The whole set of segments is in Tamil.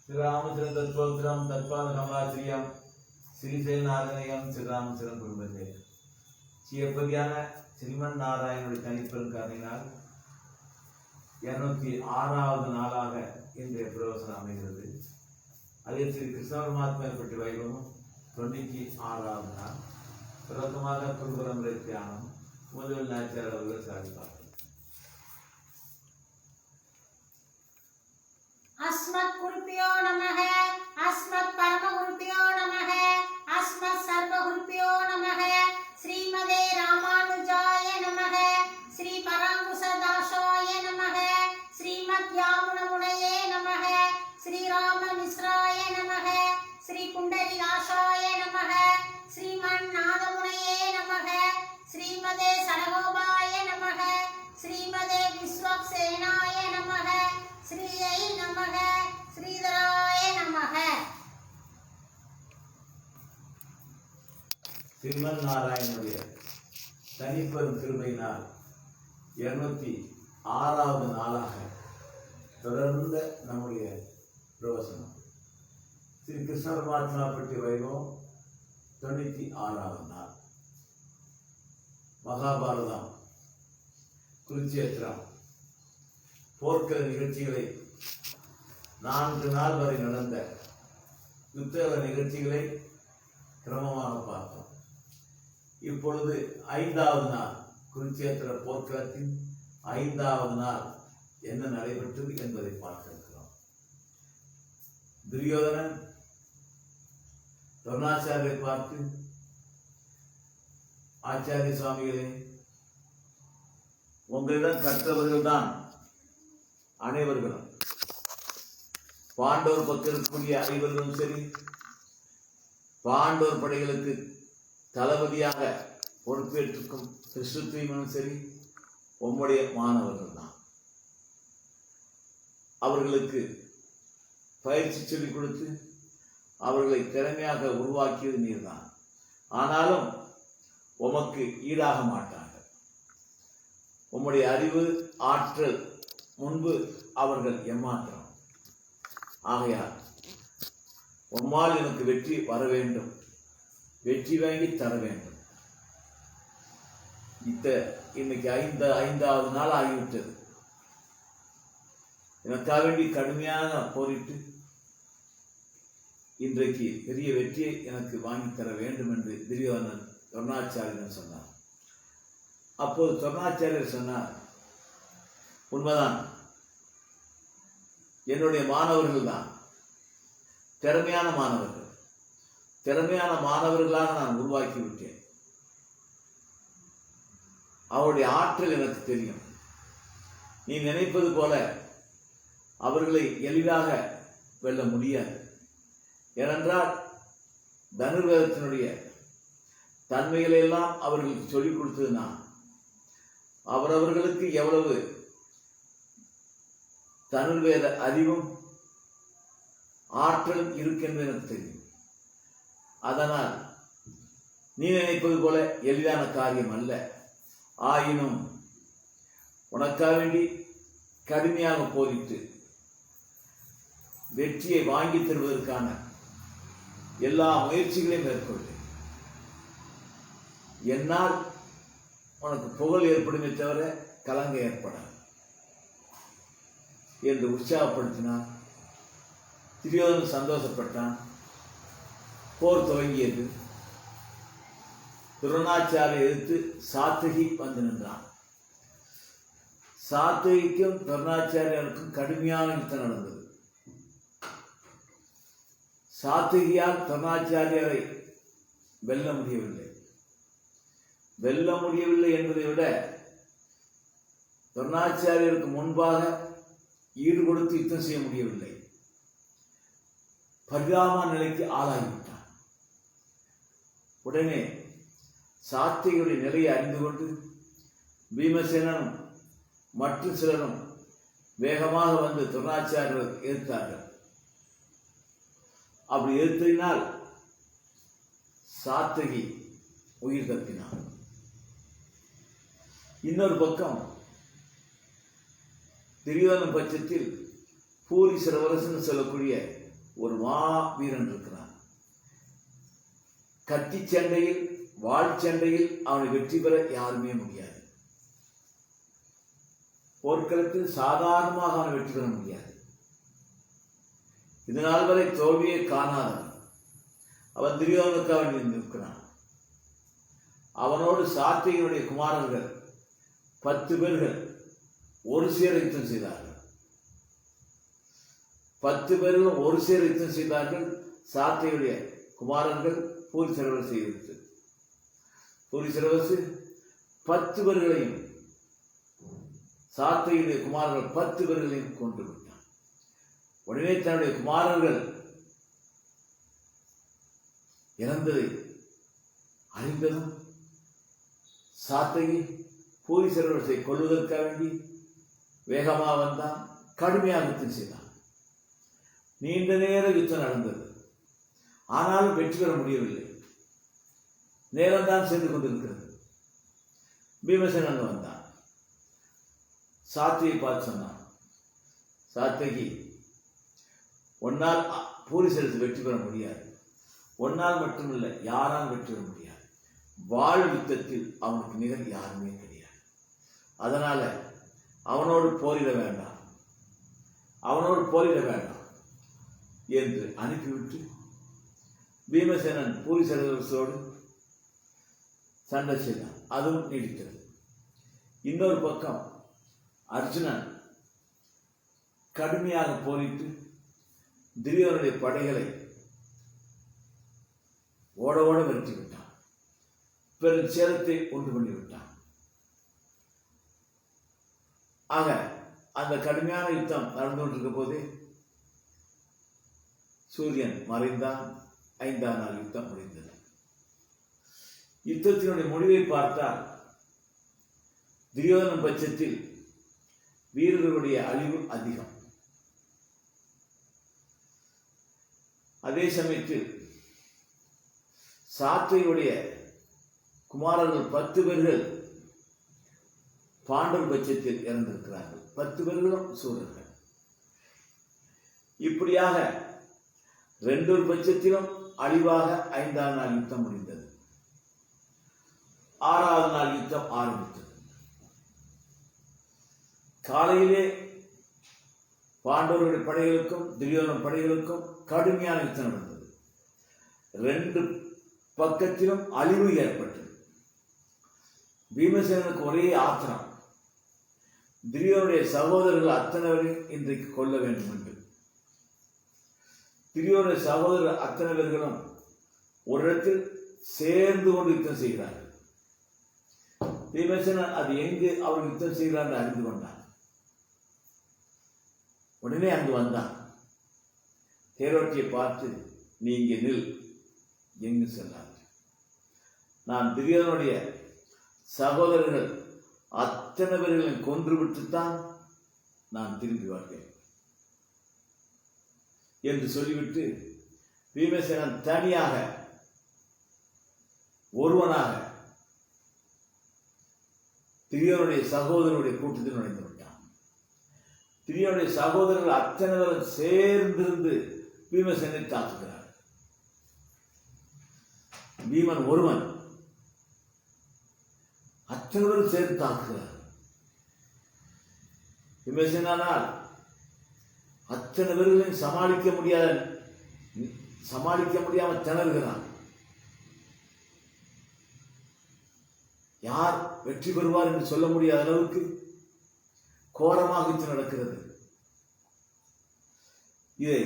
श्रीरामचंद्र तत्वोत्तरम तत्पाल कमलाश्रियम श्रीसेनारण्यम श्रीरामचंद्र குடும்பத்தை சிவபதியான ஸ்ரீமன் நாராயணனுடைய தனிப்பெரும் கருணையினால் 206வது நாளாக இன்றைய பிரவசனம் அமைகிறது. அதில் ஸ்ரீ கிருஷ்ண பரமாத்மா பற்றி வைபவம் 96வது நாள். பிரதமமாக குருபரம்பரை தியானம் முதல் நாச்சியார் அவர்கள் சாதிப்பார்கள். अस्मत् गुरुभ्यो नमः, अस्मत् परम गुरुभ्यो नमः, अस्मत् सर्व गुरुभ्यो नमः. श्रीमदे रामानुजाय नमः, श्री परांकुश दासाय नमः, श्रीमद् यामुनमुनये नमः, श्री राम मिश्राय नमः, श्री कुंडलिकाशाय नमः, श्रीमन्नाथमुनये नमः, श्रीमदे सनगोपाय नमः, श्रीमदे विश्वक्सेनाय नमः, श्रीयै नमः, श्रीधराय नमः. ஸ்ரீமன் நாராயணனுடைய தனிப்பெரும் கிருபையினால் 206வது நாளாக தொடர்ந்த நம்முடைய பிரவசனம். ஸ்ரீ கிருஷ்ண பரமாத்மா பற்றிய வைபவம் 96வது நாள். மகாபாரதம், குருச்சேத்திரம் போர்க்கள நிகழ்ச்சிகளை 4 நாள் வரை நடந்த யுத்த நிகழ்ச்சிகளை கிரமமாக பார்த்தோம். இப்பொழுது 5வது நாள், குருச்சேத்திர போர்க்களத்தின் 5வது நாள் என்ன நடைபெற்றது என்பதை பார்க்க இருக்கிறோம். துரியோதனன் துரோணாச்சாரியை பார்த்து, ஆச்சாரிய சுவாமிகளே, உங்களிடம் கற்றவர்கள் தான் அனைவர்களும், பாண்டவர் பக்கம் இருக்கக்கூடிய அனைவர்களும் சரி, பாண்டவர் படைகளுக்கு தளபதியாக பொறுப்பேற்றுக்கும் கிருஷ்ணத்வீமனும் சரி, உம்முடைய மாணவர்கள் தான். அவர்களுக்கு பயிற்சி சொல்லிக் கொடுத்து அவர்களை திறமையாக உருவாக்கியது நீர்தான். ஆனாலும் உமக்கு ஈடாக மாட்டார்கள். உம்முடைய அறிவு ஆற்றல் முன்பு அவர்கள் ஏமாற்றம். ஆகையால் உம்மால் எனக்கு வெற்றி வர வேண்டும், வெற்றி வாங்கி தர வேண்டும். இன்னைக்கு 5வது நாள் ஆகிவிட்டது. எனக்காக வேண்டி கடுமையாக போரிட்டு இன்றைக்கு பெரிய வெற்றியை எனக்கு வாங்கி தர வேண்டும் என்று துரியோதனன் துரோணாச்சாரியன் சொன்னார். அப்போது துரோணாச்சாரியர் சொன்னார், உண்மைதான், என்னுடைய மாணவர்கள் தான் திறமையான மாணவர்கள். திறமையான மாணவர்களாக நான் உருவாக்கி விட்டேன். அவருடைய ஆற்றல் எனக்கு தெரியும். நீ நினைப்பது போல அவர்களை எளிதாக வெல்ல முடியாது. ஏனென்றால் தனுர்வேதத்தினுடைய தன்மைகளை எல்லாம் அவர்களுக்கு சொல்லிக் கொடுத்தது நான். அவரவர்களுக்கு எவ்வளவு தனுர்வேத அறிவும் ஆற்றலும் இருக்கின்ற எனக்கு தெரியும். அதனால் நீ நினைப்பது போல எளிதான காரியம் அல்ல. ஆயினும் உனக்காக வேண்டி கடுமையாக போரிட்டு வெற்றியை வாங்கி தருவதற்கான எல்லா முயற்சிகளையும் மேற்கொள்வேன். என்னால் உனக்கு புகழ் ஏற்படுமே தவிர கலங்க ஏற்படாது என்று உற்சாகப்படுத்தினார். துரியோதனன் சந்தோஷப்பட்டான். போர் துவங்கியது. துரோணாச்சாரியை எதிர்த்து சாத்யகி வந்து நின்றான். சாத்யகிக்கும் துரோணாச்சாரியருக்கும் கடுமையான யுத்தம் நடந்தது. சாத்யகியால் துரோணாச்சாரியரை வெல்ல முடியவில்லை. வெல்ல முடியவில்லை என்பதை விட துரோணாச்சாரியருக்கு முன்பாக ஈடு கொடுத்து யுத்தம் செய்ய முடியவில்லை. பரிதாப நிலைக்கு ஆளாகிவிட்டான். உடனே சாத்யகியுடைய நிலையை அறிந்து கொண்டு பீமசேனனும் மற்ற சிலரும் வேகமாக வந்து துரோணாச்சாரியர் எதிர்த்தார்கள். அப்படி எதிர்த்தினால் சாத்யகி உயிர் தப்பினார். இன்னொரு பக்கம் துரியோதனன் பட்சத்தில் பூரி சிரவரசன் சொல்லக்கூடிய ஒரு வீரன் இருக்கிறான். கத்தி சண்டையில், வாழ் சண்டையில் அவனை வெற்றி பெற யாருமே முடியாது. போர்க்களத்தில் சாதாரணமாக அவனை வெற்றி பெற முடியாது. இதனால் வரை தோல்வியை காணாதவன் அவன் துரியோதனுக்காக நிற்கிறான். அவனோடு சாத்விகனுடைய குமாரர்கள் 10 பேர்கள் ஒரு சேர யுத்தம் செய்தார்கள். 10 பேர்களும் ஒரு சேர யுத்தம் செய்தார்கள். சாத்விகனுடைய குமாரர்கள் பூரி சிரவரசு செய்து பூரி சிரவரசு 10 பேர்களையும், சாத்விகனுடைய குமாரர்கள் 10 பேர்களையும் கொண்டு விட்டான். உடனே தன்னுடைய குமாரர்கள் இறந்ததை அறிந்ததும் சாத்விகி பூரி சிரவரசை கொல்வதற்காக வேண்டி வேகமாக வந்தான். கடுமையாக யுத்தம் செய்தான். நீண்ட நேர யுத்தம் நடந்தது. ஆனாலும் வெற்றி பெற முடியவில்லை. நேரம்தான் சென்று கொண்டிருக்கிறது. பீமசேனன் வந்தான். சாத்வியை பார்த்து சொன்னான், சாத்விகி, ஒன்னால் பூரி சிரவரசை வெற்றி பெற முடியாது. ஒன்னால் மட்டுமில்லை, யாரால் வெற்றி பெற முடியாது. வாழ் யுத்தத்தில் அவனுக்கு நிகழ் யாருமே கிடையாது. அதனால அவனோடு போரிட வேண்டாம், அவனோடு போரிட வேண்டாம் என்று அனுப்பிவிட்டு பீமசேனன் பூரி சிரவரசோடு சண்டை செய்தான். அதுவும் நீடித்தது. இன்னொரு பக்கம் அர்ஜுனன் கடுமையாக போரிட்டு துரியோதனுடைய படைகளை ஓட ஓட விரட்டி விட்டான். பெரும் சேதத்தை உண்டு பண்ணி விட்டான். ஆக அந்த கடுமையான யுத்தம் நடந்து கொண்டிருக்க போதே சூரியன் மறைந்தான். 5ஆம் நாள் யுத்தம் முடிந்தது. யுத்தத்தினுடைய முடிவை பார்த்தால் துரியோதனன் பட்சத்தில் வீரர்களுடைய அழிவு அதிகம். அதே சமயத்தில் சாத்வியுடைய குமாரர்கள் 10 பேர்கள் பாண்டவர் பட்சத்தில் இறந்திருக்கிறார்கள். 10 பேர்களும் சூரர்கள். இப்படியாக 2 பட்சத்திலும் அழிவாக 5ஆம் நாள் யுத்தம் முடிந்தது. 6வது நாள் யுத்தம் ஆரம்பித்தது. காலையிலே பாண்டவர்களுடைய படைகளுக்கும் துரியோதன படைகளுக்கும் கடுமையான யுத்தம் நடந்தது. 2 பக்கத்திலும் அழிவு ஏற்பட்டது. பீமசேனனுக்கு ஒரே ஆத்திரம், துரியோதனுடைய சகோதரர்கள் அத்தனைவரையும் இன்றைக்கு கொல்ல வேண்டும் என்று. துரியோதனுடைய சகோதரர் அத்தனை பேர்களும் ஒரு இடத்தில் சேர்ந்து கொண்டு யுத்தம் செய்கிறார்கள். பீமசேனன் அது எங்கு அவர் யுத்தம் செய்கிறார் அறிந்து கொண்டான். உடனே அங்கு வந்தான். தேரோட்டியை பார்த்து, நீ இங்கே நில், எங்கு செல்லாது. நான் துரியோதனுடைய சகோதரர்கள் அத்தனை பேர்களையும் கொன்று விட்டுத்தான் நான் திரும்பி வருவேன் என்று சொல்லிவிட்டு பீமசேனன் தனியாக ஒருவனாக துரியோதனுடைய சகோதரனுடைய கூட்டத்தில் நுழைந்து விட்டான். துரியோதனுடைய சகோதரர்கள் அத்தனை பேரும் சேர்ந்திருந்து பீமசேனனை தாக்குகிறார். பீமன் ஒருவன் அத்தனை பேரும் சேர்ந்து தாக்குகிறார். பீமசேனால் அத்தனை பேர்களையும் சமாளிக்க முடியாமல் திணறுகிறான். யார் வெற்றி பெறுவார் என்று சொல்ல முடியாத அளவுக்கு கோரமாக நடக்கிறது. இதை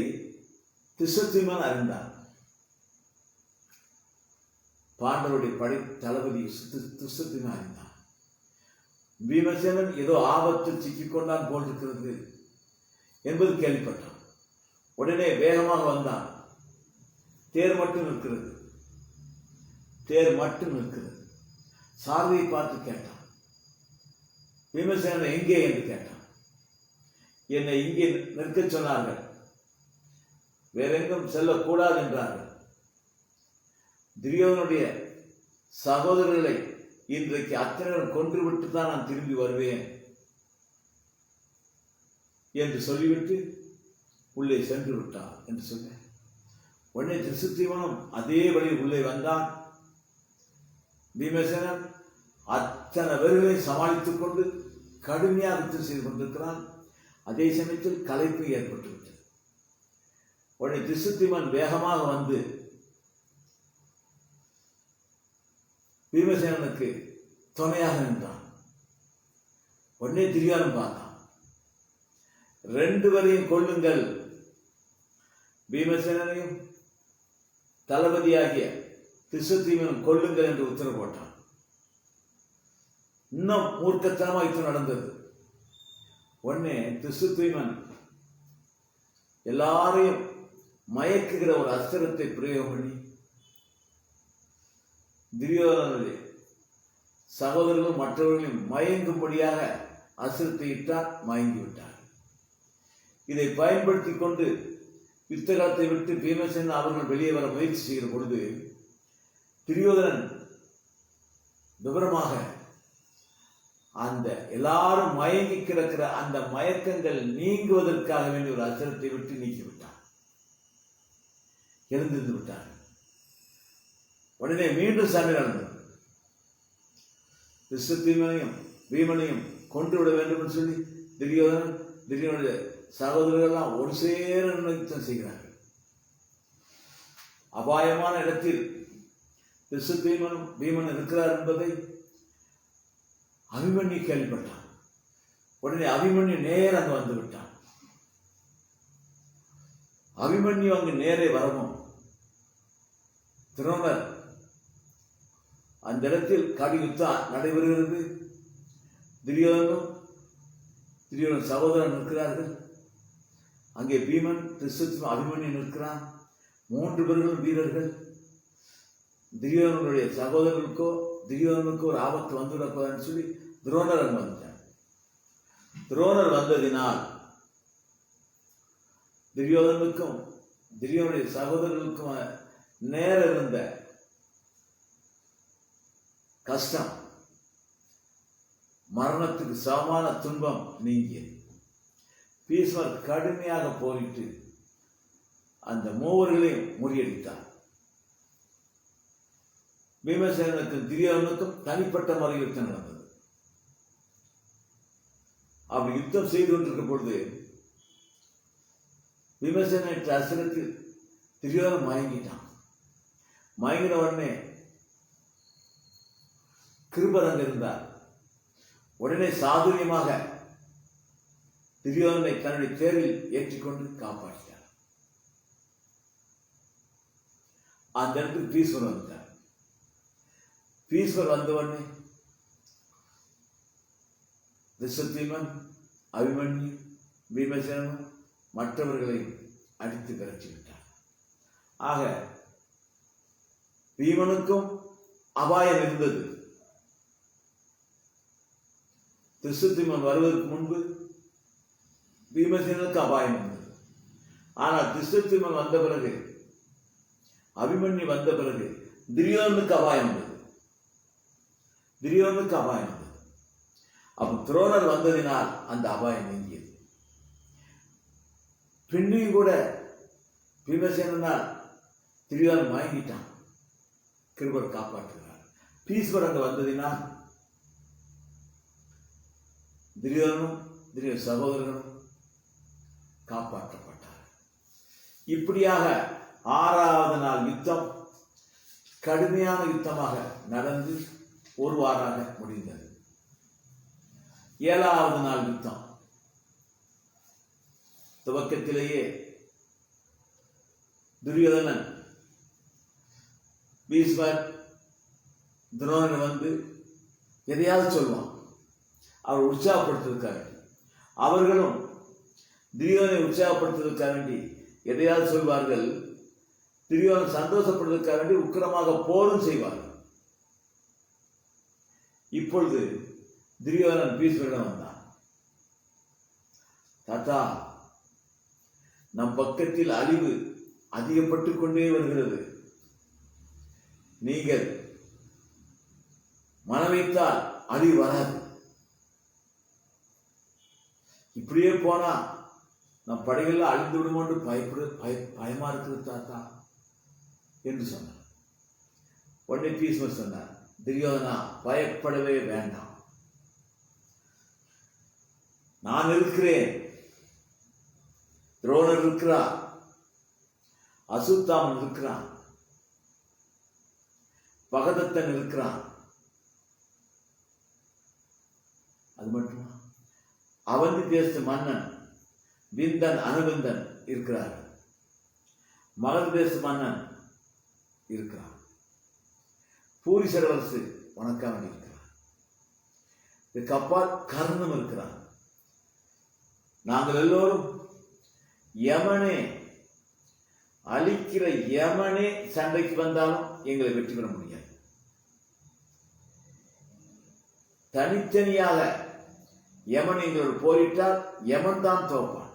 திஸ்ஸத்யும்னன் அறிந்தார். பாண்டவருடைய படை தளபதி திஸ்ஸத்யும்னன் அறிந்தார். பீமசேனன் ஏதோ ஆபத்தில் சிக்கிக்கொண்டான் போல் இருக்கிறது என்பது கேள்விப்பட்டான். உடனே வேகமாக வந்தான். தேர் மட்டும் நிற்கிறது. சாரதியை பார்த்து கேட்டான், பீமசேனன் எங்கே என்று கேட்டான். என்னை இங்கே நிற்க சொன்னார்கள், வேறெங்கும் செல்லக்கூடாது என்றார்கள். துரியோதனுடைய சகோதரர்களை இன்றைக்கு அத்தனையும் கொன்றுவிட்டு தான் நான் திரும்பி வருவேன் என்று சொல்லிவிட்டு உள்ளே சென்று விட்டார் என்று சொன்னேன். உடனே திசுத்தீவனும் அதே வழி உள்ளே வந்தான். பீமசேனன் அத்தனை பேர்களை சமாளித்துக் கொண்டு கடுமையாக யுத்தம் செய்து கொண்டிருக்கிறான். அதே சமயத்தில் களைப்பு ஏற்பட்டுவிட்டது. உடனே திசுத்தீவன் வேகமாக வந்து பீமசேனனுக்கு துணையாக நின்றான். உடனே துரியோதனன் பார்த்தான், 2 பேரையும் கொள்ளுங்கள், பீமசேனனையும் தளபதியாகிய திசுத்தீவனும் கொள்ளுங்கள் என்று உத்தரவு போட்டான். இன்னும் மூர்க்கத்தனமாக யுத்தம் நடந்தது. உடனே திசுத்தீவன் எல்லாரையும் மயக்குகிற ஒரு அஸ்திரத்தை பிரயோகம் பண்ணி துரியோதனனுடைய சகோதரர்களும் மற்றவர்களையும் மயங்கும்படியாக அஸ்திரத்தை இட்டார். மயங்கிவிட்டார். இதை பயன்படுத்தி கொண்டு யுத்த காலத்தை விட்டு பீமசேனன் அவர்கள் வெளியே வர முயற்சி செய்கிற பொழுது துரியோதனன் விவரமாக அந்த எல்லாரும் மயங்கி கிடக்கிற அந்த மயக்கங்கள் நீங்குவதற்காக வேண்டிய ஒரு அஸ்திரத்தை விட்டு நீக்கிவிட்டார். எழுந்திருந்து விட்டார். உடனே மீண்டும் சண்டை நடந்தது. திசுத்தீவனையும் பீமனையும் கொண்டு விட வேண்டும் என்று சொல்லி துரியோதனுடைய சகோதரர்கள்லாம் ஒரு சேர யுத்தம் செய்கிறார்கள். அபாயமான இடத்தில் திசுத்தீவனும் பீமன் இருக்கிறார் என்பதை அபிமன்யு கேள்விப்பட்டான். உடனே அபிமன்யு நேர அங்கு வந்து விட்டான். அபிமன்யு அங்கு நேரே வரவும் துரோணர் அந்த இடத்தில் கடி யுத்தம் நடைபெறுகிறது. துரியோதனன் சகோதரன் இருக்கிறார்கள். அங்கே பீமன், திசுத்தீவன், அபிமன்யு நிற்கிறான். 3 பேர்களும் வீரர்கள். துரியோதனனுடைய துரியோதனுக்கு ஒரு ஆபத்து வந்துவிடக்கூடாதுன்னு சொல்லி துரோணர் அங்கு வந்துட்டார். துரோணர் வந்ததினால் துரியோதனுடைய சகோதரர்களுக்கும் நேர இருந்த கஷ்டம், மரணத்துக்கு சமமான துன்பம் நீங்கியது. பீஷ்மர் கடுமையாக போரிட்டு அந்த 3 முறியடித்தார். பீமசேனனுக்கும் துரியோதனுக்கும் தனிப்பட்ட முறை யுத்தம் நடந்தது. அப்படி யுத்தம் செய்து கொண்டிருக்கும் பொழுது பீமசேனன் அசுரத்தில் துரியோதனன் மயங்கிட்டான். மயங்கின உடனே கிருபர் அங்கு இருந்தார். உடனே சாதுரியமாக துரியோதனனை தன்னுடைய தேரில் ஏற்றிக்கொண்டு காப்பாற்றினார். அந்த இடத்துக்கு பீஷ்மர் வந்தார். பீஷ்மர் வந்தவொடனே திசுத்தீவன், அபிமன்யு, பீமசேனன் மற்றவர்களை அடித்து விரட்டிவிட்டார். ஆக பீமனுக்கும் அபாயம் இருந்தது. திசுத்தீவன் வருவதற்கு முன்பு பீமசேனனுக்கு அபாயம் இருந்தது. ஆனால் திசுத்தீவன் வந்த பிறகு, அபிமன்யு வந்த பிறகு துரியோதனுக்கு அபாயம் இருந்தது. அப்ப துரோணர் வந்ததினால் அந்த அபாயம் நீங்கியது. பின்னையும் கூட பீமசேனனால் துரியோதனன் மயங்கிட்டான். கிருபர் காப்பாற்றுகிறார். பீஷ்மர் அங்கு வந்ததினால் துரியோதனும் சகோதரர்களும் காப்பாற்றப்பட்டார். இப்படியாக 6வது நாள் யுத்தம் கடுமையான யுத்தமாக நடந்து 1 வாராக முடிந்தது. 7வது நாள் யுத்தம் துவக்கத்திலேயே துரியோதனன் பீஷ்மர் துரோணர் வந்து எதையாவது சொல்வான். அவர் உற்சாகப்படுத்துவதற்காக, அவர்களும் துரியோதனை உற்சாகப்படுத்துவதற்காக வேண்டி எதையாவது சொல்வார்கள். துரியோதனன் சந்தோஷப்படுவதற்காக வேண்டி உக்கிரமாக போரும் செய்வார்கள். இப்பொழுது துரியோதனன் பீஷ்மரிடம் வந்தான். தாத்தா, நம் பக்கத்தில் அழிவு அதிகப்பட்டுக் கொண்டே வருகிறது. நீங்கள் மனம் வைத்தால் அழிவு வராது. இப்படியே போனா நம் படைகள்ல அழிந்து விடுமோ என்று பயமா இருக்கிறது தாத்தா என்று சொன்னார். உடனே பீஷ்மர் சொன்னார், துரியோதனா பயப்படவே வேண்டாம், நான் இருக்கிறேன். துரோணர் இருக்கிறார், அசுத்தாமன் இருக்கிறான், பகதத்தன் இருக்கிறான். அது மட்டுமா, அவந்தி தேச மன்னன் விந்தன் அனுவிந்தன் இருக்கிறார், மகத தேச மன்னன் இருக்கிறான், பூரி சரவரசு வணக்காமன் இருக்கிறான், இதுக்கு அப்பால் கர்ணம் இருக்கிறான். நாங்கள் எல்லோரும் யமனே அழிக்கிற யமனே சண்டைக்கு வந்தாலும் எங்களை வெற்றி பெற முடியாது. தனித்தனியாக யமன் எங்களோடு போரிட்டால் யமன் தான் தோப்பான்.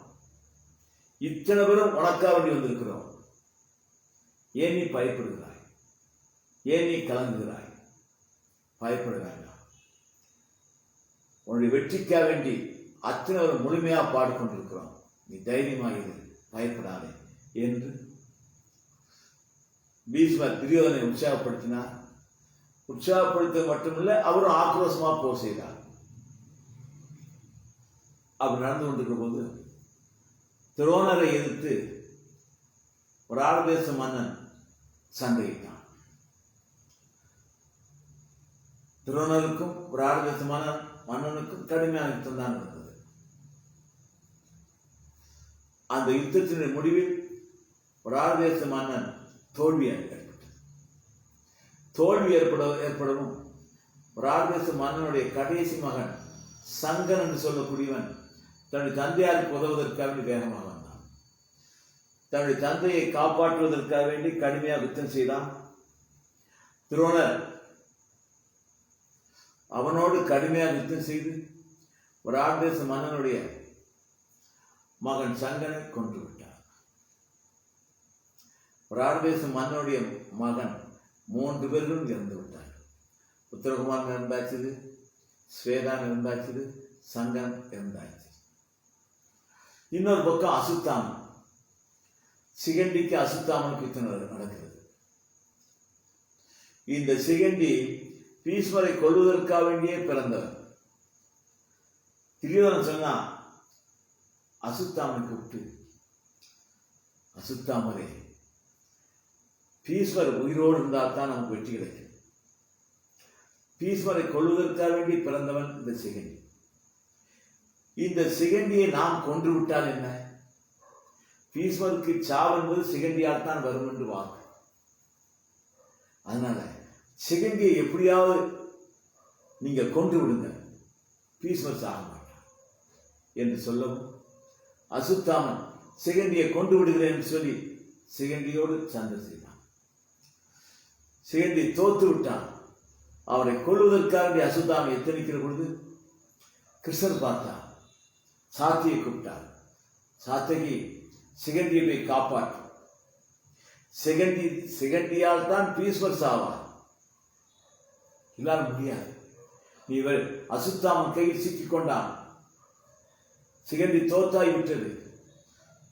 இத்தனை பேரும் உனக்கா வேண்டி வந்திருக்கிறோம், ஏன் நீ பயப்படுகிறாய், ஏன் நீ கலங்குகிறாய்? பயப்பட வேண்டாம், உன்னுடைய வெற்றிக்காக வேண்டி அத்தனை ஒரு முழுமையா பாடிக்கொண்டிருக்கிறோம், நீ தைரியமாக இரு, பயப்படாதே என்று பீஷ்மர் துரியோதனை உற்சாகப்படுத்தினார். உற்சாகப்படுத்த மட்டுமில்லை, அவரும் ஆக்ரோஷமா போர் செய்தார். அப்படி நடந்து கொண்டிருக்கிற போது துரோணரை எதிர்த்து ஒரு ஆளுதேச மன்னன் சண்டையிட்டான். துரோணருக்கும் ஒரு ஆளுதேச மன்னனுக்கும் கடுமையான யுத்தம் தான் இருந்தது. அந்த யுத்தத்தினுடைய முடிவில் ஒரு ஆளுதேச மன்னன் தோல்வி ஏற்பட்டது. தோல்வி ஏற்படவும் ஒரு ஆளுதேச மன்னனுடைய கடைசி மகன் சங்கன் என்று சொல்லக்கூடியவன் தன்னுடைய தந்தையாருக்கு உதவுவதற்காக வேண்டி வேகமாக வந்தான். தன்னுடைய தந்தையை காப்பாற்றுவதற்காக வேண்டி கடுமையாக யுத்தம் செய்தான். துரோணர் அவனோடு கடுமையாக யுத்தம் செய்து ஒரு ஆளுதேச மன்னனுடைய மகன் சங்கனை கொன்று விட்டார். ஒரு ஆளுதேச மன்னனுடைய மகன் 3 பேர்களும் இறந்து விட்டார். உத்தரகுமாரன் இறந்தாச்சு, ஸ்வேதான் இறந்தாச்சு, சங்கன் இறந்தாச்சு. இன்னொரு பக்கம் அசுத்தாமன், சிகண்டிக்கு அசுத்தாமனுக்கு யுத்தம் நடக்கிறது. இந்த சிகண்டி பீஷ்மரை கொல்வதற்காக வேண்டியே பிறந்தவர். துரியோதனன் சொன்னா, அசுத்தாமனை கூப்பிட்டு, அசுத்தாமரே, பீஷ்மர் உயிரோடு இருந்தால் தான் நமக்கு வெற்றி கிடைக்கும். பீஷ்மரை கொல்வதற்காக வேண்டி பிறந்தவன் இந்த சிகண்டி. இந்த சிகண்டியை நாம் கொன்று விட்டால் என்ன? பீஷ்மருக்கு சாவு என்பது சிகண்டியால் தான் வரும் என்று வாக்கு. அதனால சிகண்டியை எப்படியாவது நீங்கள் கொன்று விடுங்க, பீஷ்மர் சாக மாட்டார் என்று சொல்லவும் அசுத்தாமன் சிகண்டியை கொண்டு விடுகிறேன் என்று சொல்லி சிகண்டியோடு சண்டை செய்தான். சிகண்டி தோத்து விட்டான். அவரை கொல்வதற்காக அசுத்தாமன் எத்தனிக்கிற பொழுது கிருஷ்ணர் பார்த்தார், சாத்தியை கூப்பிட்டார். சாத்தகி, சிகண்டியை போய் காப்பாற்று, சிகண்டியால் தான் பீஷ்மர் சாவார், இல்லாத முடியாது. நீ அசுத்தாமன் கையில் சிக்கிக் கொண்டான், சிகண்டி தோத்தாய் விட்டது.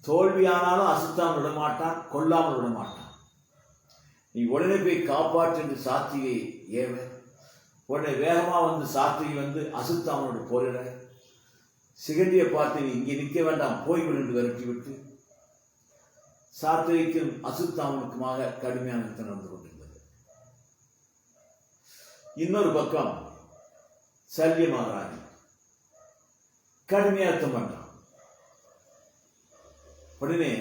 தோல்வியானாலும் அசுத்தாமல் விடமாட்டான், கொல்லாமல் விடமாட்டான். நீ உடனே போய் காப்பாற்று என்று சாத்தியை ஏவ, உடனே வேகமா வந்து சாத்திகை வந்து அசுத்தாமனோடு போரிட, சிகண்டியை பார்த்து நீ இங்கே நிற்க வேண்டாம், போய்விடு என்று விரட்டி விட்டு சாத்திகைக்கும் அசுத்தாமனுக்குமாக கடுமையான யுத்தம் நடந்து கொண்டிருந்தது. இன்னொரு பக்கம் சல்ய மகாராஜன் கடுமையாக யுத்தம் பண்றான். உடனே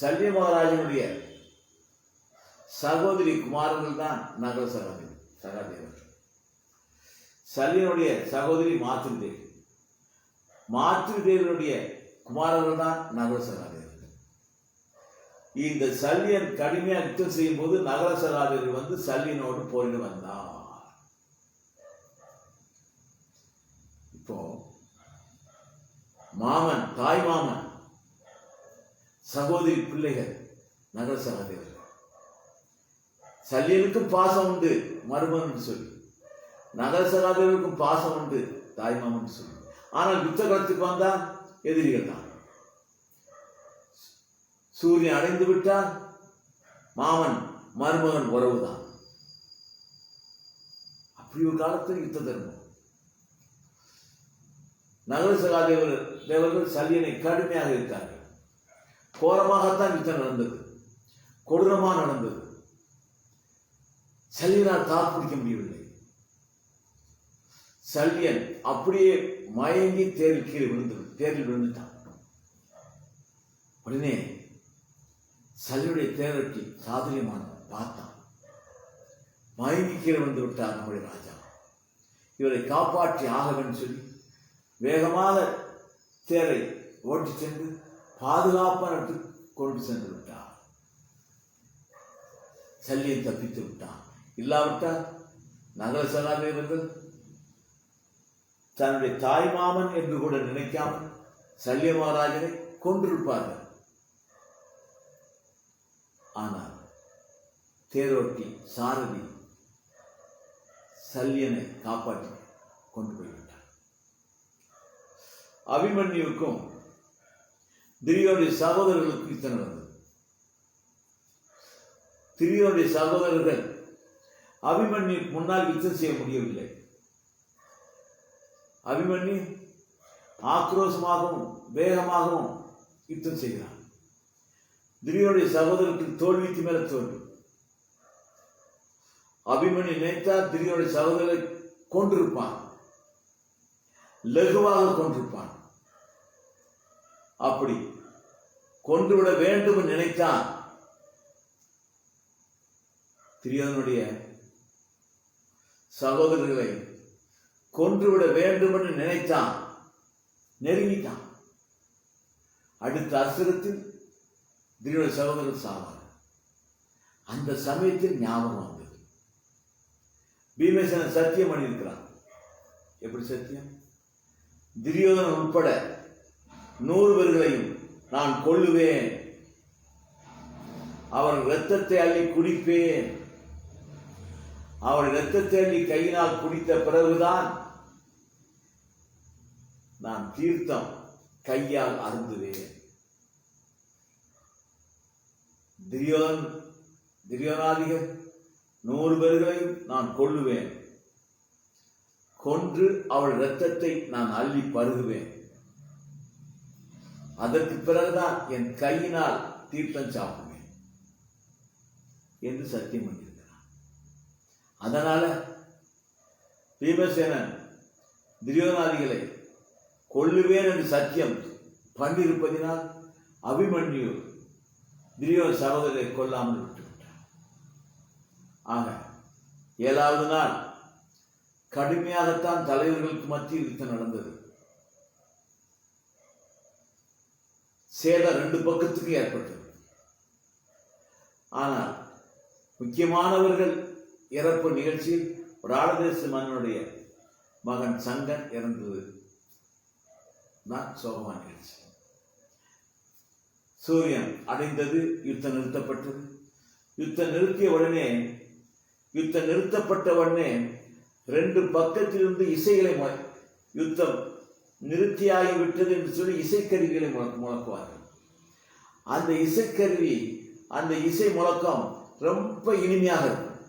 சல்ய மகாராஜனுடைய சகோதரி குமாரர்கள் தான் நகர சகாதேவர். சல்யனுடைய சகோதரி மாத்ருதேவி, மாத்ருதேவனுடைய குமாரர்கள் தான் நகர சகாதேவர்கள். இந்த சல்யன் கடுமையாக யுத்தம் செய்யும் போது நகர சகாதேவர் வந்து சல்யனோடு போரிட வந்தார். இப்போ மாமன், தாய் மாமன், சகோதரி பிள்ளைகள் நகர சகாதேவர். சல்யனுக்கும் பாசம் உண்டு மருமகன் என்று சொல்லி, நகர சகாதேவருக்கும் பாசம் உண்டு தாய்மாமன் என்று சொல்லி. ஆனால் யுத்த களத்துக்கு வந்தால் எதிரிகள் தான். சூரியன் அடைந்து விட்டால் மாமன் மருமகன் உறவுதான். அப்படி ஒரு காலத்தில் யுத்த தர்மம். நகர சகாதேவர்கள் சல்லியனை கடுமையாக இருக்கார்கள். கோரமாகத்தான் யுத்தம் நடந்தது, கொடூரமாக நடந்தது. சல்லியனால் தாக்குப்பிடிக்க முடியவில்லை. சல்லியன் அப்படியே மயங்கி தேரில் கீழே விழுந்துட்டான். உடனே சல்லியுடைய தேரட்டி சாதுரியமான பார்த்தான். மயங்கி கீழே வந்து விட்டார் நம்முடைய ராஜா. இவரை காப்பாற்றி ஆகவன் சொல்லி வேகமாக தேரை ஓட்டி சென்று பாதுகாப்பான கொண்டு சென்று விட்டார். சல்லியன் தப்பித்து விட்டான். இல்லாவிட்டால் நகர சகாதேவர்கள் தன்னுடைய தாய் மாமன் என்று கூட நினைக்காமல் சல்லிய மகாராஜனை கொன்றிருப்பார்கள். ஆனால் தேரோட்டி சாரதி சல்லியனை காப்பாற்றி கொண்டு போய்விட்டார். அபிமன்யுவுக்கும் துரியோனுடைய சகோதரர்களுக்கும் யுத்தம் நடந்தது. துரியோனுடைய சகோதரர்கள் அபிமன்யுக்கு முன்னால் யுத்தம் செய்ய முடியவில்லை. அபிமன்யு ஆக்ரோஷமாகவும் வேகமாகவும் யுத்தம் செய்கிறார். துரியோனுடைய சகோதரருக்கு தோல்விக்கு மேல தோல்வி. அபிமன்யு நினைத்தால் துரியோனுடைய சகோதரரை கொண்டிருப்பான், லகுவாக கொண்டிருப்பான். அப்படி கொன்றுவிட வேண்டும் நினைத்தான். துரியோதனுடைய சகோதரர்களை கொன்றுவிட வேண்டும் என்று நினைத்தான், நெருங்கிட்டான். அடுத்த அசுரத்தில் துரியோதன சகோதரர் சாவார். அந்த சமயத்தில் ஞாபகம் வந்தது. பீமசேனன் சத்தியம் பண்ணியிருக்கிறான். எப்படி சத்தியம்? துரியோதனன் உட்பட 100 பேர்களையும் நான் கொல்லுவேன், அவர் இரத்தத்தை அள்ளி குடிப்பேன், அவர் இரத்தத்தை அள்ளி கையினால் குடித்த பிறகுதான் நான் தீர்த்தம் கையால் அருந்துவேன். துரியோதனாதிகள் 100 பேர்களையும் நான் கொல்லுவேன், கொன்று அவள் இரத்தத்தை நான் அள்ளி பருகுவேன், அதற்கு பிறகுதான் என் கையினால் தீர்த்தம் சாப்பிடுவேன் என்று சத்தியம் பண்ணியிருக்கிறான். அதனால பீமசேனன் துரியோதனாதிகளை கொல்லுவேன் என்று சத்தியம் பண்ணியிருப்பதினால் அபிமன்யு துரியோதன சகோதரரை கொல்லாமல் விட்டுவிட்டார். ஆக 7வது நாள் கடுமையாகத்தான் தலைவர்களுக்கு மத்தியில் யுத்தம் நடந்தது. சேதம் 2 பக்கத்துக்கு ஏற்பட்டது. ஆனால் முக்கியமானவர்கள் இறப்பு நிகழ்ச்சியில் ராடதேச மன்னனுடைய மகன் சங்கன் இறந்தது தான் சோகமான நிகழ்ச்சி. சூரியன் அடைந்தது, யுத்தம் நிறுத்தப்பட்டது. யுத்தம் நிறுத்தப்பட்ட உடனே 2 பக்கத்திலிருந்து இசைகளை யுத்தம் நிறுத்தியாகிவிட்டது என்று சொல்லி இசைக்கருவிகளை முழக்குவார்கள். அந்த இசைக்கருவி, அந்த இசை முழக்கம் ரொம்ப இனிமையாக இருக்கும்.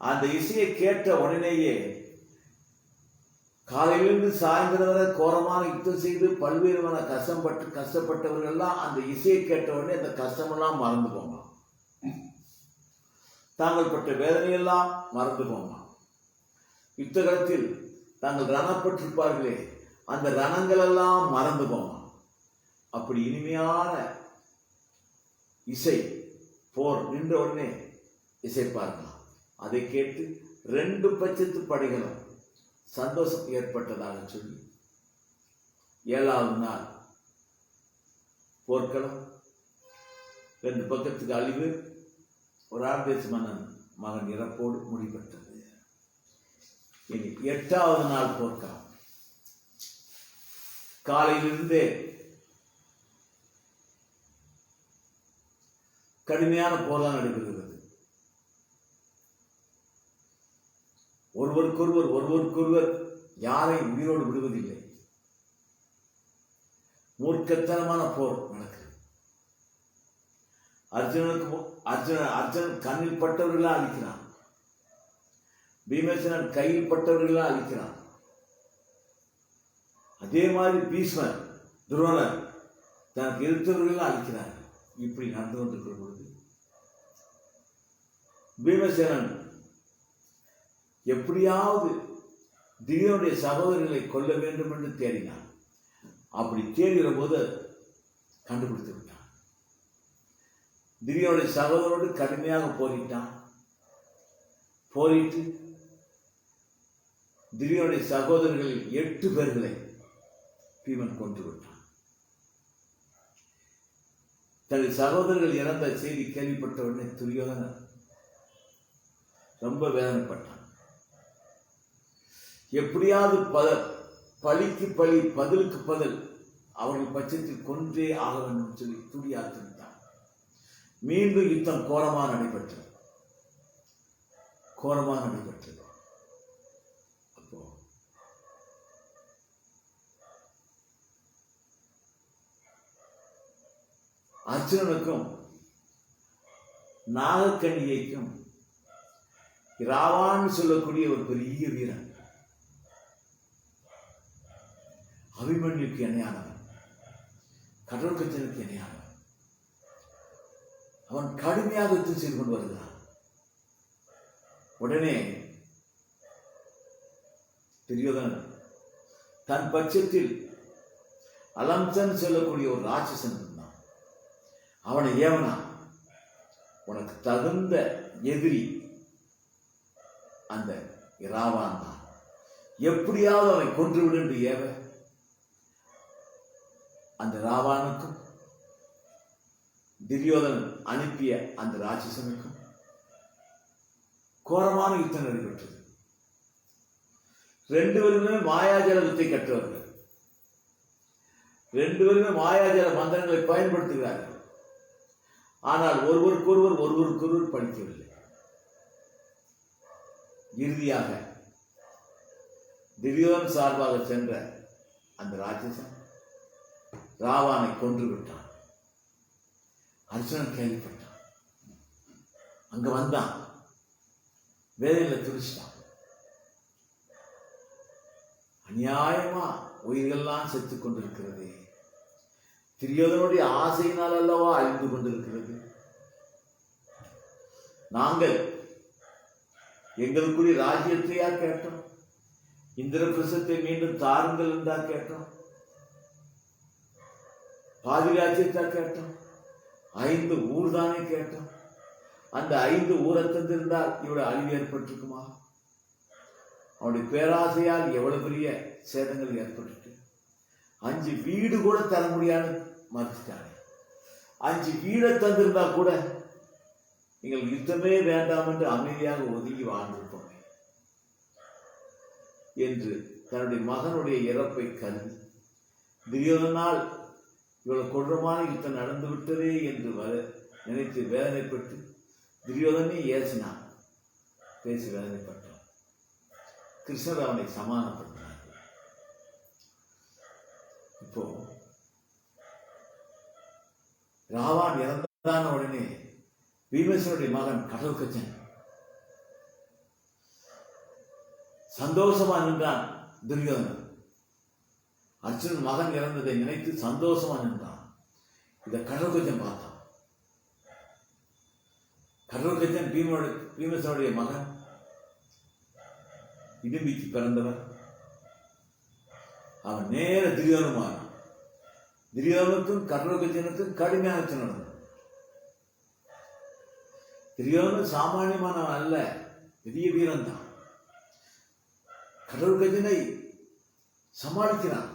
அந்த இசையை கேட்ட உடனேயே காலையிலிருந்து சாயந்தரம் வரை கோரமான யுத்தம் செய்து பல்வேறுமான கஷ்டப்பட்டவர்கள்லாம் அந்த இசையை கேட்ட உடனே அந்த கஷ்டமெல்லாம் மறந்து போமா, தாங்கள் பட்ட வேதனையெல்லாம் மறந்து போமா. யுத்த காலத்தில் தாங்கள் ரணப்பட்டிருப்பார்களே, அந்த ரணங்கள் எல்லாம் மறந்து போமா. அப்படி இனிமையான இசை போர் நின்ற உடனே இசைப்பார்களாம். அதை கேட்டு 2 பட்சத்து படைகளும் சந்தோஷம் ஏற்பட்டதாக சொல்லி 7வது நாள் போர்க்களம் 2 பக்கத்துக்கு அழிவு, ஒரு ஆர்தேச மன்னன் மகன் இறப்போடு முடிபட்டது. இனி 8வது நாள் போர்க்களம். காலையிலிருந்தே கடுமையான போர்தான் நடைபெறுகிறது. ஒருவருக்கொருவர் யாரை உயிரோடு விடுவதில்லை. மூர்க்கத்தனமான போர் நடக்குது. அர்ஜுனன் கண்ணில் பட்டவர்களா அழிக்கிறான், பீமசேனன் கையில் பட்டவர்களா அழிக்கிறான். அதே மாதிரி பீஷ்மர், துரோணர் தனக்கு எதிர்த்தவர்களா அழிக்கிறார். இப்படி நடந்து கொண்டிருக்கிற பொழுது பீமசேனன் எப்படியாவது துரியோதனுடைய சகோதரர்களை கொல்ல வேண்டும் என்று தேடினான். அப்படி தேடுகிற போது கண்டுபிடித்து விட்டான். துரியோதனுடைய சகோதரோடு கடுமையாக போரிட்டான். போரிட்டு துரியோதனுடைய சகோதரர்களில் 8 பேர்களை பீமன் கொன்று விட்டான். தனது சகோதரர்கள் இறந்த செய்தி கேள்விப்பட்டவுடனே துரியோதனன் ரொம்ப வேதனைப்பட்டான். எப்படியாவது பழிக்கு பழி, பதிலுக்கு பதில் அவர்கள் பட்சத்தில் கொன்றே ஆக வேண்டும் சொல்லி துடியாத்திருந்தான். மீண்டும் யுத்தம் கோரமாக நடைபெற்றது. அப்போ அர்ஜுனனுக்கும் நாகக்கண்ணியைக்கும் ராவான்னு சொல்லக்கூடிய ஒரு பெரிய வீரன், அபிமன்யுக்கு இணையானவன், கடோற்கச்சனுக்கு இணையானவன், அவன் கடுமையாக யுத்தம் செய்து கொண்டு வருகிறான். உடனே துரியோதனன் தன் பட்சத்தில் அலம்சன் சொல்லக்கூடிய ஒரு ராட்சசன் இருந்தான். அவனை ஏவனா, உனக்கு தகுந்த எதிரி அந்த ராவான் தான், எப்படியாவது அவனை கொன்றுவிடு என்று ஏவ அந்த ராவானுக்கும் துரியோதனன் அனுப்பிய அந்த ராட்சசனுக்கும் கோரமான யுத்தம் நடைபெற்றது. 2 பேருமே மாயாஜால வித்தை கற்றவர்கள், 2 பேருமே மாயாஜால மந்திரங்களை பயன்படுத்துகிறார்கள். ஆனால் ஒருவருக்கொருவர் படிக்கவில்லை. இறுதியாக துரியோதனன் சார்பாக சென்ற அந்த ராட்சசன் ராவானை கொன்று விட்டான். அர்ஜுனன் கேள்விப்பட்டான். அங்க வந்தான், வேதனையில துடிச்சிட்டான். அநியாயமா உயிர்கள்லாம் செத்துக் கொண்டிருக்கிறது, துரியோதனுடைய ஆசையினால் அல்லவா அழிந்து கொண்டிருக்கிறது. நாங்கள் எங்களுக்குரிய ராஜ்யத்தையா கேட்டோம், இந்திரபிரசத்தை மீண்டும் தாருங்கள் என்றா கேட்டோம், பாதி ராஜ்யத்தா கேட்டோம், 5 ஊர் தானே கேட்டோம். அந்த 5 ஊரை தந்திருந்தால் இவ்வளவு அழிவு ஏற்பட்டிருக்குமா? அவனுடைய பேராசையால் எவ்வளவு பெரிய சேதங்கள் ஏற்பட்டு 5 வீடு கூட தர முடியாது மறுத்துட்டாங்க. 5 வீடை தந்திருந்தா கூட நீங்கள் யுத்தமே வேண்டாம் என்று அமைதியாக ஒதுங்கி வாழ்ந்திருப்போம் என்று தன்னுடைய மகனுடைய இறப்பை கருதி துரியோதனால் இவ்வளவு கொடூரமான யுத்தம் நடந்து விட்டதே என்று நினைத்து வேதனைப்பட்டு துரியோதனை ஏசினான், பேசி வேதனைப்பட்டான். கிருஷ்ணர் அவனை சமாதானப்படுத்தினார். இப்போ ராவான் இறந்தான உடனே பீமசேனுடைய மகன் கடோற்கச்சன் சந்தோஷமா நின்றான். துரியோதனன் அர்ஜுனன் மகன் இறந்ததை நினைத்து சந்தோஷமா நின்றான். இதை கடோற்கச்சன் பார்த்தான். கடோற்கச்சன் பீமசேனுடைய மகன், இடும்பிக்கு பிறந்தவர். அவன் நேர துரியோதனன். துரியோதனுக்கும் கடோற்கச்சனுக்கும் கடுமையான நடந்தது. துரியோதனன் சாமானியமானவன் அல்ல, பெரிய வீரன் தான். கடோற்கச்சனை சமாளிக்கிறான்.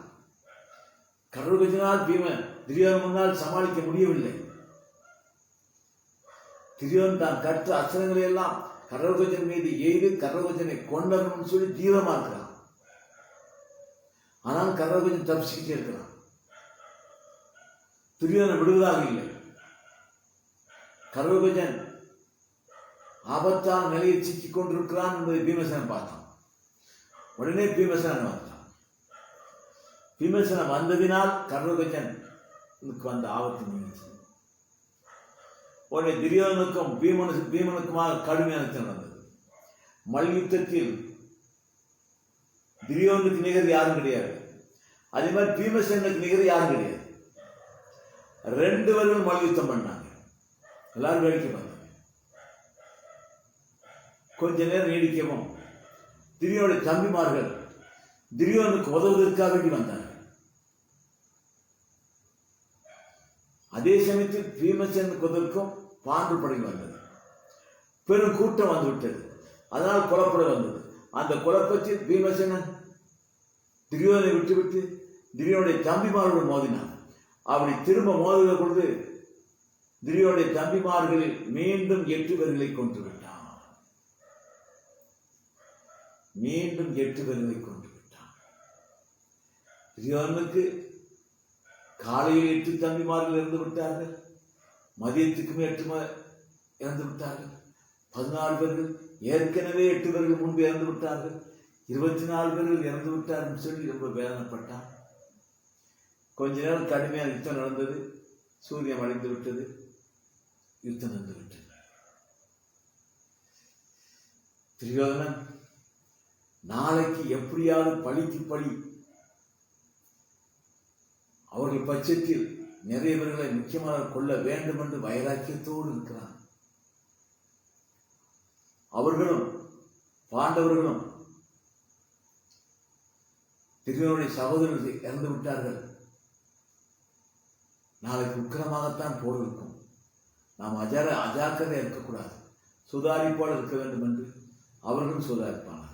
கடோற்கச்சனால் துரியோதனன் முன்னால் சமாளிக்க முடியவில்லை. துரியோதனன் தான் கற்ற அஸ்திரங்களை எல்லாம் கடோற்கச்சன் மீது எய்து கடோற்கச்சனை கொண்டவன் சொல்லி தீவிரமா இருக்கிறான். ஆனால் கடோற்கச்சன் தப்பிச்சுக்கிட்டே இருக்கிறான். துரியோதனன் விடுவதாக இல்லை. கடோற்கச்சன் ஆபத்தான நிலையில் சிக்கிக் கொண்டிருக்கிறான் என்பதை பீமசேனன் பார்த்தான். உடனே பீமசேனன் வந்தான். பீமசேனன் வந்ததினால் கடோற்கச்சனுக்கு வந்த ஆபத்து நீங்கிச்சு. உடனே துரியோதனுக்கும் பீமனுக்குமாக கடுமையான நடந்தது. மல்யுத்தத்தில் துரியோதனுக்கு நிகர் யாரும் கிடையாது. அதே மாதிரி பீமசேனுக்கு நிகர் யாரும் கிடையாது. 2 பேரும் மல்யுத்தம் பண்ணாங்க. எல்லாரும் வேடிக்கை பார்த்தாங்க. கொஞ்ச நேரம் நீடிக்கவும் துரியோனுடைய தம்பிமார்கள் துரியோதனுக்கு உதவுவதற்காக வேண்டி வந்தார்கள். அதே சமயத்தில் பீமசேனுக்கு உதவுக்கும் பாண்டு படை வந்தது. பெரும் கூட்டம் வந்துவிட்டது. அதனால் குழப்பட வந்தது. அந்த குழப்பத்தில் பீமசேனன் துரியோதனை விட்டுவிட்டு துரியோனுடைய தம்பிமார்களுடன் மோதினான். அப்படி திரும்ப மோதுகிற பொழுது துரியோனுடைய தம்பிமார்களில் மீண்டும் 8 பேர்களை கொன்று விட்டான். துரியோதனுக்கு காலையில் 8 தம்பிமார்கள் இறந்து விட்டார்கள். மதியத்துக்குமே 8 இறந்து விட்டார்கள். 14 பேர்கள் ஏற்கனவே 8 பேர்கள் முன்பு இறந்து விட்டார்கள். 24 பேர்கள் இறந்து விட்டார்கள் சொல்லி ரொம்ப வேதனைப்பட்டான். கொஞ்ச நேரம் கடுமையான யுத்தம் நடந்தது. சூரியன் அடைந்து விட்டது. யுத்தம் நடந்து விட்டது. துரியோதனன் நாளைக்கு எப்படியாவது பழிக்கு பழி அவர்கள் பட்சத்தில் நிறைய பேர்களை முக்கியமாக கொள்ள வேண்டும் என்று வைராக்கியத்தோடு இருக்கிறான். அவர்களும் பாண்டவர்களும் துரியோதனுடைய சகோதரர்கள் இறந்து விட்டார்கள். நாளைக்கு உக்கிரமாகத்தான் போர் இருக்கும். நாம் அஜாக்கிரதையாக இருக்கக்கூடாது, சுதாரிப்போடு இருக்க வேண்டும் என்று அவர்களும் சுதாரிப்பானார்கள்.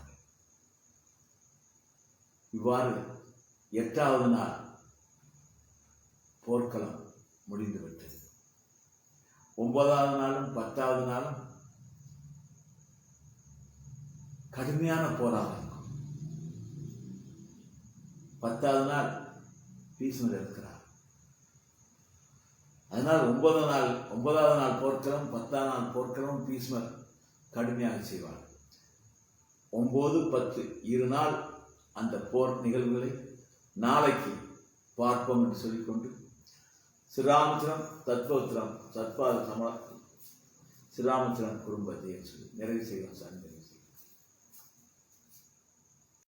இவ்வாறு 8வது நாள் போர்க்களம் முடிந்துவிட்டது. 9வது நாளும் 10வது நாளும் கடுமையான போராக இருக்கும். 10வது நாள் பீஷ்மர் இருக்கிறார். அதனால் 9வது நாள் போர்க்களம் 10ஆம் நாள் போர்க்களம் பீஷ்மர் கடுமையாக செய்வார். 9, 10 2 நாள் அந்த போர் நிகழ்வுகளை நாளைக்கு பார்ப்போம் என்று சொல்லிக்கொண்டு ஸ்ரீராமச்சந்திரம் தத்வோத்திரம் சத்பாத சம ஸ்ரீராமச்சந்திரன் குடும்பத்தை சொல்லி நிறைவு செய்வோம்.